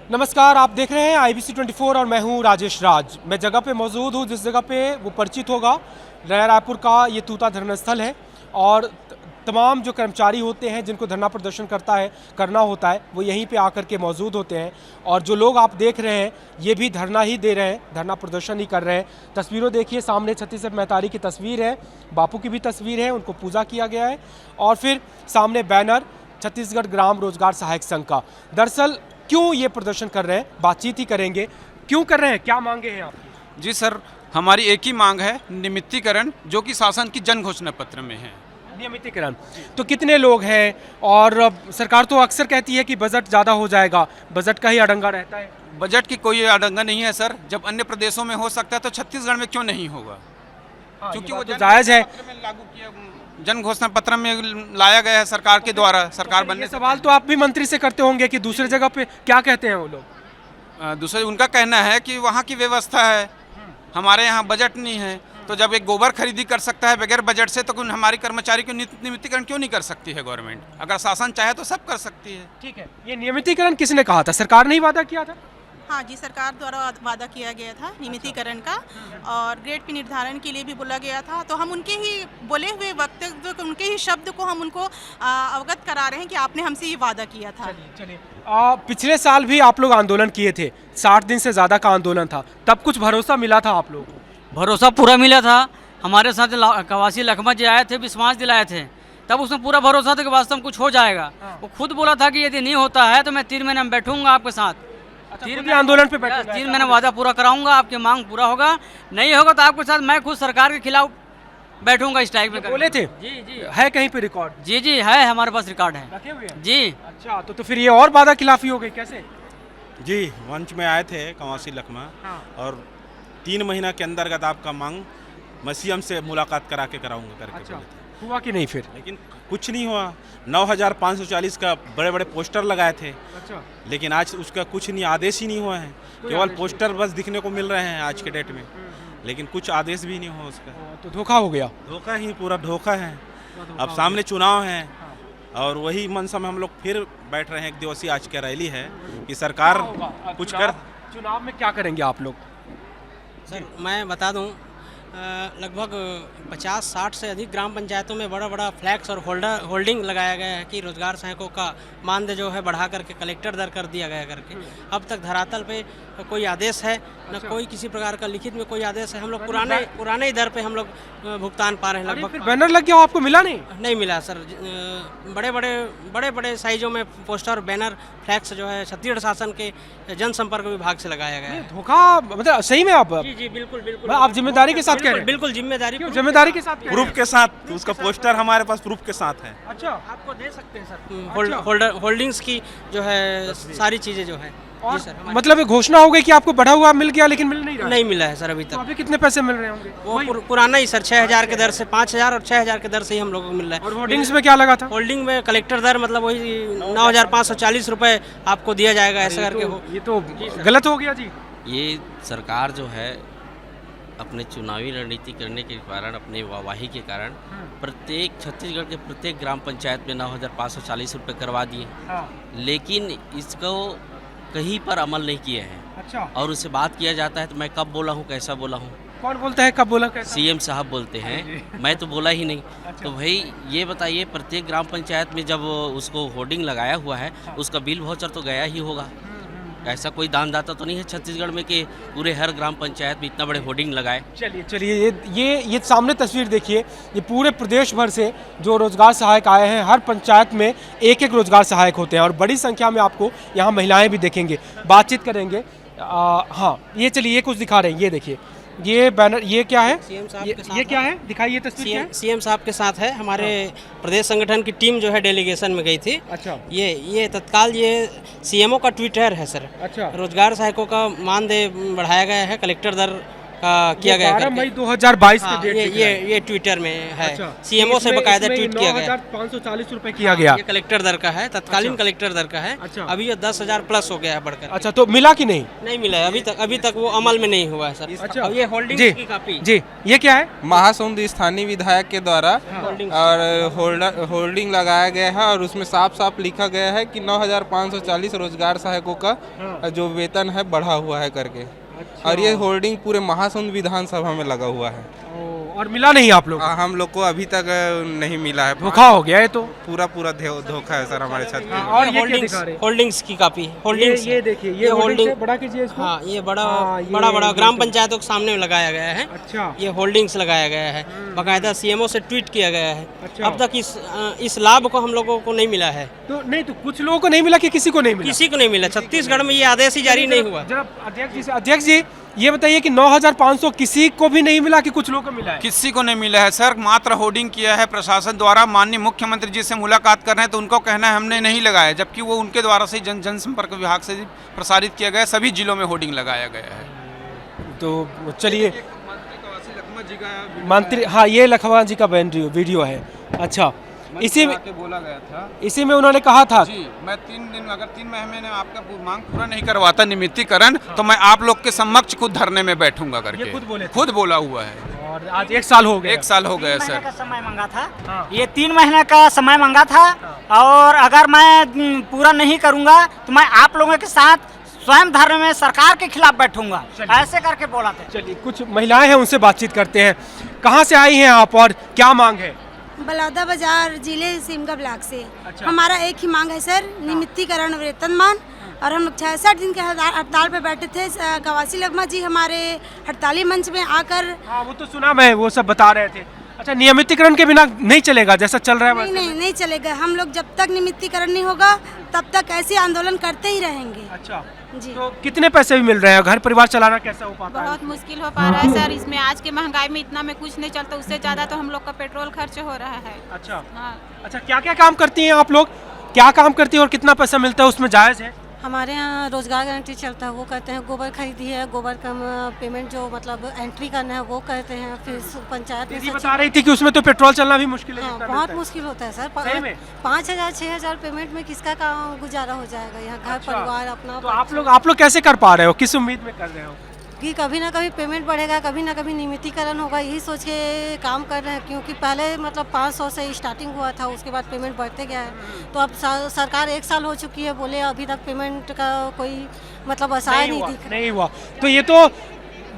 नमस्कार, आप देख रहे हैं IBC 24 और मैं हूं राजेश राज। मैं जगह पे मौजूद हूं जिस जगह पे वो परिचित होगा। नया रायपुर का ये तूता धरना स्थल है और तमाम जो कर्मचारी होते हैं जिनको धरना प्रदर्शन करना होता है वो यहीं पे आकर के मौजूद होते हैं। और जो लोग आप देख रहे हैं ये भी धरना ही दे रहे हैं, धरना प्रदर्शन ही कर रहे हैं। तस्वीरों देखिए, सामने छत्तीसगढ़ महतारी की तस्वीर है, बापू की भी तस्वीर है, उनको पूजा किया गया है। और फिर सामने बैनर छत्तीसगढ़ ग्राम रोजगार सहायक संघ का। दरअसल क्यों ये प्रदर्शन कर रहे हैं, बातचीत ही करेंगे। क्यों कर रहे हैं, क्या मांगे हैं आप? जी सर, हमारी एक ही मांग है, नियमितीकरण, जो कि शासन की जन घोषणा पत्र में है। नियमितीकरण। तो कितने लोग हैं? और सरकार तो अक्सर कहती है कि बजट ज़्यादा हो जाएगा, बजट का ही अड़ंगा रहता है। बजट की कोई अड़ंगा नहीं है सर। जब अन्य प्रदेशों में हो सकता है तो छत्तीसगढ़ में क्यों नहीं होगा? क्योंकि वो जायज़ है। लागू किया, जन घोषणा पत्र में लाया गया है सरकार के द्वारा। सरकार बनने से सवाल तो आप भी मंत्री से करते होंगे कि दूसरी जगह पे क्या कहते हैं वो लोग? दूसरे उनका कहना है कि वहाँ की व्यवस्था है, हमारे यहाँ बजट नहीं है। तो जब एक गोबर खरीदी कर सकता है बगैर बजट से, तो हमारी कर्मचारी को नियमितीकरण क्यों नहीं कर सकती है गवर्नमेंट? अगर शासन चाहे तो सब कर सकती है। ठीक है, ये नियमितीकरण किसने कहा था? सरकार ने ही वादा किया था। हाँ जी, सरकार द्वारा वादा किया गया था नियमितीकरण का, और ग्रेड के निर्धारण के लिए भी बोला गया था। तो हम उनके ही बोले हुए वक्तव्य, उनके ही शब्द को हम उनको अवगत करा रहे हैं कि आपने हमसे ये वादा किया था। चलिए, पिछले साल भी आप लोग आंदोलन किए थे, 60 दिन से ज़्यादा का आंदोलन था, तब कुछ भरोसा मिला था आप लोगों को? भरोसा पूरा मिला था। हमारे साथ कवासी लखमा जी आए थे, विश्वास दिलाए थे, तब उसमें पूरा भरोसा था कि वास्तव में कुछ हो जाएगा। वो खुद बोला था कि यदि नहीं होता है तो मैं 3 महीने में बैठूंगा आपके साथ। 3 महीने आंदोलन पे बैठे? 3 महीने वादा पूरा कराऊंगा, आपकी मांग पूरा होगा। नहीं होगा तो आपके साथ मैं खुद सरकार के खिलाफ बैठूंगा स्ट्राइक में। बोले थे? जी जी है कहीं पे रिकॉर्ड? जी जी है, हमारे पास रिकॉर्ड है। रखे हुए हैं? जी। अच्छा, तो फिर ये और वादा खिलाफी हो गई कैसे? जी, मंच में आए थे कवासी लखमा। हाँ। और 3 महीना के अंतर्गत आपका मांग मैं CM से मुलाकात करा के कराऊंगा करके अच्छा, बोले थे। हुआ कि नहीं फिर? लेकिन कुछ नहीं हुआ। 9540 का बड़े बड़े पोस्टर लगाए थे, अच्छा, लेकिन आज उसका कुछ नहीं, आदेश ही नहीं हुआ है। केवल पोस्टर बस दिखने को मिल रहे हैं आज के डेट में, लेकिन कुछ आदेश भी नहीं हुआ उसका। तो धोखा हो गया। धोखा ही, पूरा धोखा है। अब सामने चुनाव है और वही मनसा में हम लोग फिर बैठ रहे हैं। 1 दिवसीय आज की रैली है कि सरकार कुछ कर। चुनाव में क्या करेंगे आप लोग? सर मैं बता दूं, लगभग 50-60 से अधिक ग्राम पंचायतों में बड़ा बड़ा फ्लैक्स और होल्डिंग लगाया गया है कि रोजगार सहायकों का मानदेय जो है बढ़ा करके कलेक्टर दर कर दिया गया करके। अब तक धरातल पे कोई आदेश है न, कोई किसी प्रकार का लिखित में कोई आदेश है। हम लोग पुराने ही दर पे हम लोग भुगतान पा रहे हैं। लगभग बैनर लग गया, आपको मिला नहीं? नहीं मिला सर। बड़े बड़े साइजों में पोस्टर, बैनर, फ्लैक्स जो है छत्तीसगढ़ शासन के जनसंपर्क विभाग से लगाया गया है। धोखा मतलब सही में? आप जी बिल्कुल बिल्कुल। आप जिम्मेदारी के साथ कह रहे हैं? बिल्कुल जिम्मेदारी के साथ कह रहे प्रूफ के साथ, उसका पोस्टर हमारे पास प्रूफ के साथ है। हैं? अच्छा, आपको दे सकते हैं सर। होल्डिंग्स की जो है सारी चीज़ें जो है। जी सर, मतलब ये घोषणा हो गई कि आपको बढ़ा हुआ मिल गया, लेकिन मिल नहीं रहा? नहीं मिला है सर अभी तो तक। अभी कितने पैसे मिल रहे होंगे? वो पुराना ही सर, 6000 के दर से 5000 और 6000 के दर से ही हम लोगों को मिल रहा है। और होर्डिंग्स में क्या लगा था? होल्डिंग में कलेक्टर दर मतलब वही 9540 रुपये आपको दिया जाएगा, ऐसा करके हो। ये तो गलत हो गया जी। ये सरकार जो है अपने चुनावी रणनीति करने के कारण, अपने वाहवाही के कारण प्रत्येक छत्तीसगढ़ के प्रत्येक ग्राम पंचायत में 9540 रुपये करवा दिए। लेकिन इसको कहीं पर अमल नहीं किए हैं। अच्छा, और उससे बात किया जाता है तो मैं कब बोला हूँ, कैसा बोला हूँ? कौन बोलता है, कब बोला, कैसा? CM साहब बोलते हैं, मैं तो बोला ही नहीं। तो भाई ये बताइए, प्रत्येक ग्राम पंचायत में जब उसको होर्डिंग लगाया हुआ है, उसका बिल वाउचर तो गया ही होगा। ऐसा कोई दानदाता तो नहीं है छत्तीसगढ़ में कि पूरे हर ग्राम पंचायत में इतना बड़े होर्डिंग लगाए। चलिए ये सामने तस्वीर देखिए। ये पूरे प्रदेश भर से जो रोजगार सहायक आए हैं, हर पंचायत में एक एक रोजगार सहायक होते हैं और बड़ी संख्या में आपको यहाँ महिलाएं भी देखेंगे। बातचीत करेंगे। हाँ, ये चलिए, ये कुछ दिखा रहे हैं, ये देखिए, ये बैनर, ये क्या है? CM साहब ये क्या है? दिखाइए तस्वीर। क्या है? CM साहब के साथ है। हमारे प्रदेश संगठन की टीम जो है डेलीगेशन में गई थी। अच्छा, ये तत्काल ये CMO का ट्विटर है सर। अच्छा, रोजगार सहायकों का मानदेय बढ़ाया गया है, कलेक्टर दर किया गया 12 करके। मई 2022 हाँ, की डेट ये ट्विटर में है। अच्छा, सीएमओ से बकायदा ट्वीट किया गया। 9,540 रुपए किया गया। ये कलेक्टर दर का है, तत्कालीन कलेक्टर दर का है। अच्छा। अभी ये 10,000 प्लस हो गया है बढ़कर। अच्छा, तो मिला कि नहीं? नहीं मिला है अभी तक वो अमल में नहीं हुआ है सर। अच्छा। अब ये होल्डिंग जी की कॉपी जी, ये क्या है? महासमुंद स्थानीय विधायक के द्वारा और होल्डिंग लगाया गया है और उसमें साफ साफ लिखा गया है कि 9,540 रोजगार सहायकों का जो वेतन है बढ़ा हुआ है करके। और ये होल्डिंग पूरे महासमुंद विधानसभा में लगा हुआ है। और मिला नहीं आप लोग? हम लोग को अभी तक नहीं मिला है। धोखा हो गया है तो। पूरा धोखा है सर हमारे साथ में। और ये क्या दिखा रहे हैं? होल्डिंग्स की कॉपी। होल्डिंग्स ये देखिए, ये होल्डिंग बड़ा कीजिए इसको। हाँ, ये हाँ, बड़ा ग्राम पंचायतों के सामने लगाया गया है। अच्छा। ये होल्डिंग्स लगाया गया है, बाकायदा सीएमओ से ट्वीट किया गया है। अच्छा। अब तक इस लाभ को हम लोगों को नहीं मिला है। तो नहीं, तो कुछ लोगों को नहीं मिला कि किसी को नहीं मिला? किसी को नहीं मिला। छत्तीसगढ़ में ये आदेश ही जारी नहीं हुआ। जरा अध्यक्ष जी ये बताइए कि 9,500 किसी को भी नहीं मिला कि कुछ लोगों को मिला है? किसी को नहीं मिला है सर, मात्र होर्डिंग किया है प्रशासन द्वारा। माननीय मुख्यमंत्री जी से मुलाकात कर रहे हैं तो उनको कहना है हमने नहीं लगाया, जबकि वो उनके द्वारा से जनसंपर्क विभाग से प्रसारित किया गया। सभी जिलों में होर्डिंग लगाया गया है। तो चलिए, मंत्री, हाँ ये लखवा जी का वीडियो है। अच्छा, इसी में बोला गया था, इसी में उन्होंने कहा था जी मैं 3 दिन अगर 3 महीने में आपका मांग पूरा नहीं करवाता नियमितीकरण तो मैं आप लोग के समक्ष खुद धरने में बैठूंगा करके। ये खुद बोले थे? खुद बोला हुआ है। और आज 1 साल हो गया। 1 साल हो गया का सर। समय मांगा था। हाँ। ये 3 महीने का समय मांगा था और अगर मैं पूरा नहीं करूंगा तो मैं आप लोगों के साथ स्वयं धरने में सरकार के खिलाफ बैठूंगा, ऐसे करके बोला था। चलिए, कुछ महिलाएं हैं उनसे बातचीत करते हैं। कहाँ से आई हैं आप और क्या मांग है? बलौदा बाजार जिले सिमगा ब्लॉक से। अच्छा। हमारा एक ही मांग है सर, नियमितीकरण वेतनमान। और हम 66 दिन के हड़ताल पे बैठे थे। कवासी लगमा जी हमारे हड़ताली मंच में आकर, हाँ वो तो सुना, मैं वो सब बता रहे थे। अच्छा, नियमितीकरण के बिना नहीं चलेगा जैसा चल रहा है नहीं वैसे? नहीं नहीं चलेगा। हम लोग जब तक नियमितीकरण नहीं होगा तब तक ऐसे आंदोलन करते ही रहेंगे। अच्छा जी। तो कितने पैसे भी मिल रहे हैं? घर परिवार चलाना कैसा हो पाता है? बहुत मुश्किल हो पा रहा है सर। इसमें आज के महंगाई में इतना में कुछ नहीं चलता, उससे ज़्यादा तो हम लोग का पेट्रोल खर्च हो रहा है। अच्छा। हाँ। अच्छा, क्या क्या काम करती हैं आप लोग? क्या काम करती हैं और कितना पैसा मिलता है उसमें जायज़ है? हमारे यहाँ रोजगार गारंटी चलता है, वो करते हैं। गोबर खरीदी है, गोबर का पेमेंट जो मतलब एंट्री करना है वो करते हैं। फिर पंचायत में दीदी बता रही थी कि उसमें तो पेट्रोल चलना भी मुश्किल है। हाँ, जितना बहुत मिलता है। मुश्किल होता है सर। सही में? 5,000 6,000 पेमेंट में किसका काम गुजारा हो जाएगा यहाँ? घर अच्छा। परिवार अपना। तो आप लोग कैसे कर पा रहे हो? किस उम्मीद में कर रहे हो? कि कभी ना कभी पेमेंट बढ़ेगा, कभी ना कभी नियमितीकरण होगा, यही सोच के काम कर रहे हैं। क्योंकि पहले मतलब 500 से स्टार्टिंग हुआ था, उसके बाद पेमेंट बढ़ते गया है। तो अब सरकार 1 साल हो चुकी है, बोले अभी तक पेमेंट का कोई मतलब आसार नहीं दिख रहा। नहीं हुआ। तो ये तो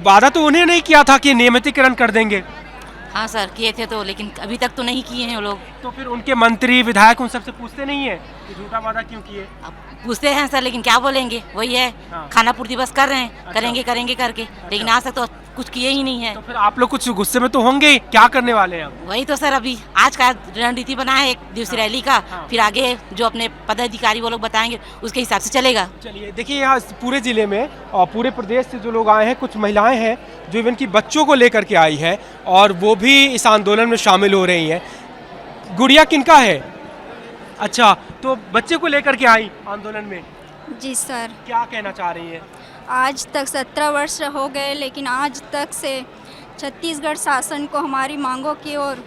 वादा तो उन्हें नहीं किया था कि नियमितीकरण कर देंगे। हाँ सर, किए थे तो, लेकिन अभी तक तो नहीं किए हैं वो लोग। तो फिर उनके मंत्री विधायक उन सबसे पूछते नहीं है कि झूठा वादा क्यों किए? अब पूछते हैं सर, लेकिन क्या बोलेंगे, वही है। हाँ। खाना पूर्ति बस कर रहे हैं, करेंगे करके, लेकिन आज तक तो कुछ किए ही नहीं है। तो फिर आप लोग कुछ गुस्से में तो होंगे ही। क्या करने वाले हैं? वही तो सर, अभी आज का रणनीति बना है 1 दिवसीय रैली का। फिर आगे जो अपने पदाधिकारी वो लोग बताएंगे उसके हिसाब से चलेगा। चलिए, देखिए यहाँ पूरे ज़िले में और पूरे प्रदेश से जो लोग आए हैं, कुछ महिलाएं हैं जो इवन की बच्चों को लेकर के आई है और वो भी इस आंदोलन में शामिल हो रही हैं। गुड़िया किनका है? अच्छा, तो बच्चे को लेकर के आई आंदोलन में। जी सर, क्या कहना चाह रही हैं? आज तक 17 वर्ष हो गए, लेकिन आज तक से छत्तीसगढ़ शासन को हमारी मांगों की ओर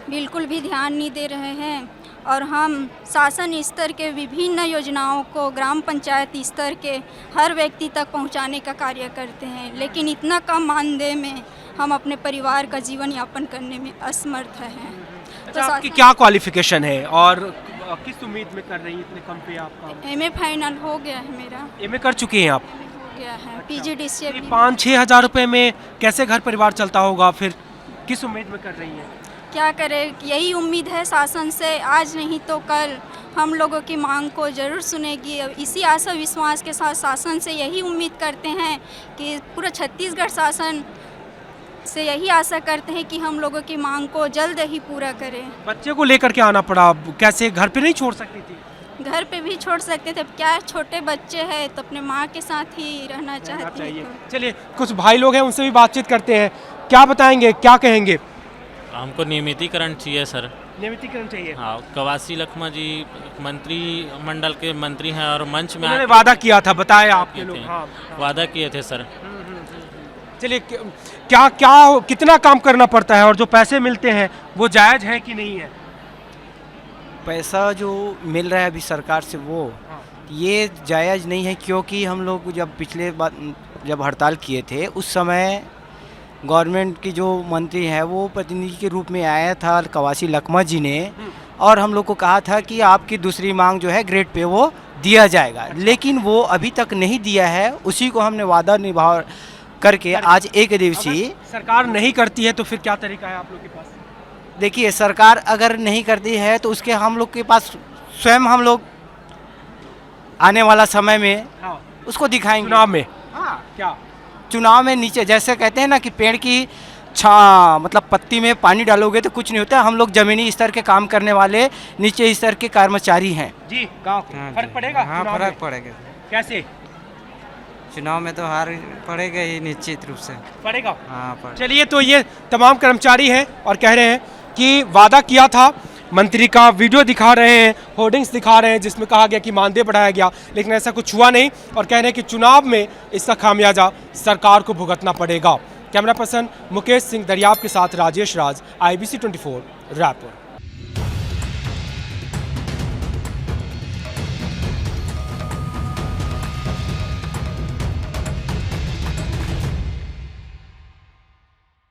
बिल्कुल भी ध्यान नहीं दे रहे हैं। और हम शासन स्तर के विभिन्न योजनाओं को ग्राम पंचायत स्तर के हर व्यक्ति तक पहुंचाने का कार्य करते हैं, लेकिन इतना कम मानदेय में हम अपने परिवार का जीवन यापन करने में असमर्थ हैं। अच्छा, आपकी क्या क्वालिफिकेशन है और किस उम्मीद में कर रही हैं इतने कम पे आपका? एमए फाइनल हो गया है मेरा। एमए कर चुकी हैं आप? हो गया है। पीजीडीसीए 5-6 हज़ार रुपये में कैसे घर परिवार चलता होगा? फिर किस उम्मीद में कर रही हैं? क्या करें, यही उम्मीद है शासन से, आज नहीं तो कल हम लोगों की मांग को ज़रूर सुनेगी। इसी आशा विश्वास के साथ शासन से यही उम्मीद करते हैं कि पूरा छत्तीसगढ़ शासन से यही आशा करते हैं कि हम लोगों की मांग को जल्द ही पूरा करें। बच्चे को लेकर के आना पड़ा, कैसे घर पे नहीं छोड़ सकती थी? घर पे भी छोड़ सकते थे, क्या छोटे बच्चे हैं तो अपने माँ के साथ ही रहना चाहती हैं। चलिए, कुछ भाई लोग हैं उनसे भी बातचीत करते हैं। क्या बताएंगे, क्या कहेंगे? हमको नियमितीकरण चाहिए सर। नियमितीकरण चाहिए? हाँ, कवासी लखमा जी मंत्री मंडल के मंत्री हैं और मंच में उन्होंने वादा किया था, बताया आपके लोग? हाँ। वादा किए थे सर। चलिए, क्या क्या कितना काम करना पड़ता है और जो पैसे मिलते हैं वो जायज़ है कि नहीं है? पैसा जो मिल रहा है अभी सरकार से वो ये जायज़ नहीं है, क्योंकि हम लोग जब पिछले बार जब हड़ताल किए थे उस समय गवर्नमेंट की जो मंत्री हैं वो प्रतिनिधि के रूप में आया था कवासी लखमा जी ने, और हम लोग को कहा था कि आपकी दूसरी मांग जो है ग्रेड पे वो दिया जाएगा, लेकिन वो अभी तक नहीं दिया है। उसी को हमने वादा निभा करके आज एक दिवसीय सरकार नहीं करती है तो फिर क्या तरीका है आप लोग के पास? देखिए, सरकार अगर नहीं करती है तो उसके हम लोग के पास स्वयं हम लोग आने वाला समय में उसको दिखाएंगे। चुनाव में क्या चुनाव में नीचे जैसे कहते हैं ना कि पेड़ की मतलब पत्ती में पानी डालोगे तो कुछ नहीं होता। हम लोग जमीनी स्तर के काम करने वाले नीचे स्तर के कर्मचारी हैं जी। गाँव फर्क पड़ेगा? हाँ, फर्क पड़ेगा। कैसे? चुनाव में तो हार पड़ेगा ही, निश्चित रूप से पड़ेगा। हाँ, चलिए, तो ये तमाम कर्मचारी हैं और कह रहे हैं कि वादा किया था, मंत्री का वीडियो दिखा रहे हैं, होर्डिंग्स दिखा रहे हैं जिसमें कहा गया कि मानदेय बढ़ाया गया, लेकिन ऐसा कुछ हुआ नहीं और कह रहे हैं कि चुनाव में इसका खामियाजा सरकार को भुगतना पड़ेगा। कैमरा पर्सन मुकेश सिंह दरियाब के साथ राजेश राज, IBC 24 रायपुर।